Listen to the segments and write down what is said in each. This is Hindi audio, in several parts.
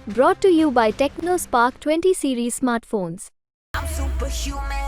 Brought to you by TechnoSpark 20 series smartphones. I'm superhuman.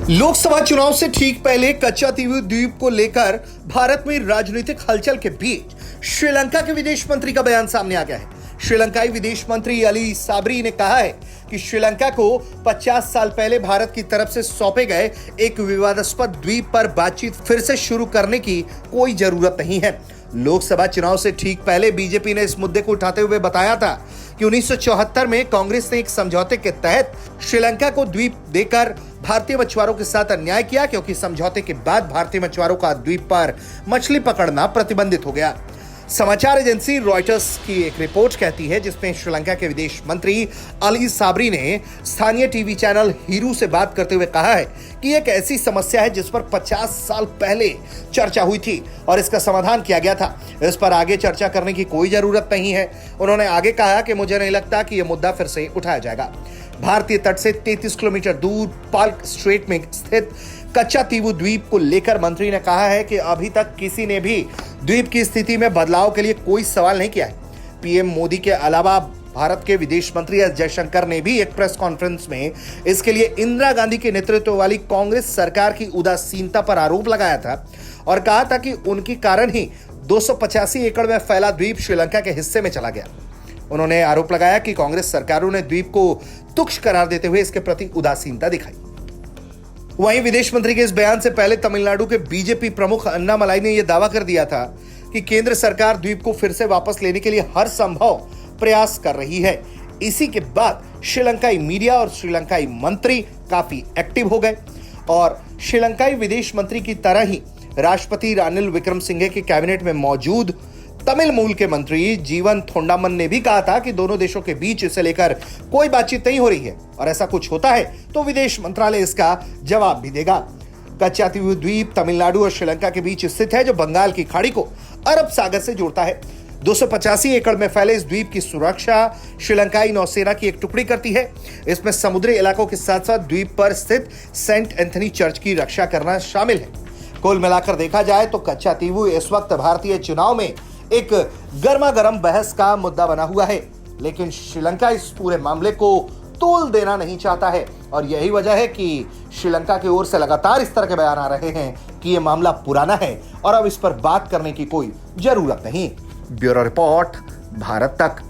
Lok Sabha चुनाव से ठीक पहले कच्चातीव द्वीप को लेकर भारत में राजनीतिक हलचल के बीच श्रीलंका के विदेश मंत्री का बयान सामने आ गया है। श्रीलंकाई विदेश मंत्री अली साबरी ने कहा है कि श्रीलंका को 50 साल पहले भारत की तरफ से सौंपे गए एक विवादास्पद द्वीप पर बातचीत फिर से शुरू करने की कोई जरूरत नहीं है। लोकसभा चुनाव से ठीक पहले बीजेपी ने इस मुद्दे को उठाते हुए बताया था कि 1974 में कांग्रेस ने एक समझौते के तहत श्रीलंका को द्वीप देकर भारतीय मछुआरों के साथ अन्याय किया, क्योंकि समझौते के बाद भारतीय मछुआरों का द्वीप पर मछली पकड़ना प्रतिबंधित हो गया। समाचार एजेंसी रॉयटर्स की एक रिपोर्ट कहती है जिसमें श्रीलंका के विदेश मंत्री अली साबरी ने स्थानीय टीवी चैनल हिरू से बात करते हुए कहा है कि एक ऐसी समस्या है जिस पर 50 साल पहले चर्चा हुई थी और इसका समाधान किया गया था। इस पर आगे चर्चा करने की कोई जरूरत नहीं है। उन्होंने आगे कहा कि मुझे नहीं लगता कि यह मुद्दा फिर से उठाया जाएगा। भारतीय तट से 33 किलोमीटर दूर पाल्क स्ट्रेट में स्थित कच्चातीव द्वीप को लेकर मंत्री ने कहा है कि अभी तक किसी ने भी द्वीप की स्थिति में बदलाव के लिए कोई सवाल नहीं किया है। पीएम मोदी के अलावा भारत के विदेश मंत्री एस जयशंकर ने भी एक प्रेस कॉन्फ्रेंस में इसके लिए इंदिरा गांधी के नेतृत्व वाली कांग्रेस सरकार की उदासीनता पर आरोप लगाया था और कहा था कि उनके कारण ही 285 एकड़ में फैला द्वीप श्रीलंका के हिस्से में चला गया। उन्होंने आरोप लगाया कि कांग्रेस सरकारों ने द्वीप को तुच्छ करार देते हुए इसके प्रति उदासीनता दिखाई। वहीं विदेश मंत्री के इस बयान से पहले तमिलनाडु के बीजेपी प्रमुख अन्नामलाई ने यह दावा कर दिया था कि केंद्र सरकार द्वीप को फिर से वापस लेने के लिए हर संभव प्रयास कर रही है। इसी के बाद श्रीलंकाई मीडिया और श्रीलंकाई मंत्री काफी एक्टिव हो गए और श्रीलंकाई विदेश मंत्री की तरह ही राष्ट्रपति रानिल विक्रमसिंघे के कैबिनेट में मौजूद तमिल मूल के मंत्री जीवन थोंडामन ने भी कहा था कि दोनों देशों के बीच इसे लेकर कोई बातचीत नहीं हो रही है और ऐसा कुछ होता है तो विदेश मंत्रालय इसका जवाब भी देगा। कच्चातीव द्वीप तमिलनाडु और श्रीलंका के बीच स्थित है, जो बंगाल की खाड़ी को अरब सागर से जोड़ता है। 285 एकड़ में फैले इस द्वीप की सुरक्षा श्रीलंकाई नौसेना की एक टुकड़ी करती है। इसमें समुद्री इलाकों के साथ साथ द्वीप पर स्थित सेंट एंथनी चर्च की रक्षा करना शामिल है। कुल मिलाकर देखा जाए तो कच्चातीव इस वक्त भारतीय चुनाव में एक गर्मा गर्म बहस का मुद्दा बना हुआ है, लेकिन श्रीलंका इस पूरे मामले को तोल देना नहीं चाहता है और यही वजह है कि श्रीलंका की ओर से लगातार इस तरह के बयान आ रहे हैं कि यह मामला पुराना है और अब इस पर बात करने की कोई जरूरत नहीं। ब्यूरो रिपोर्ट, भारत तक।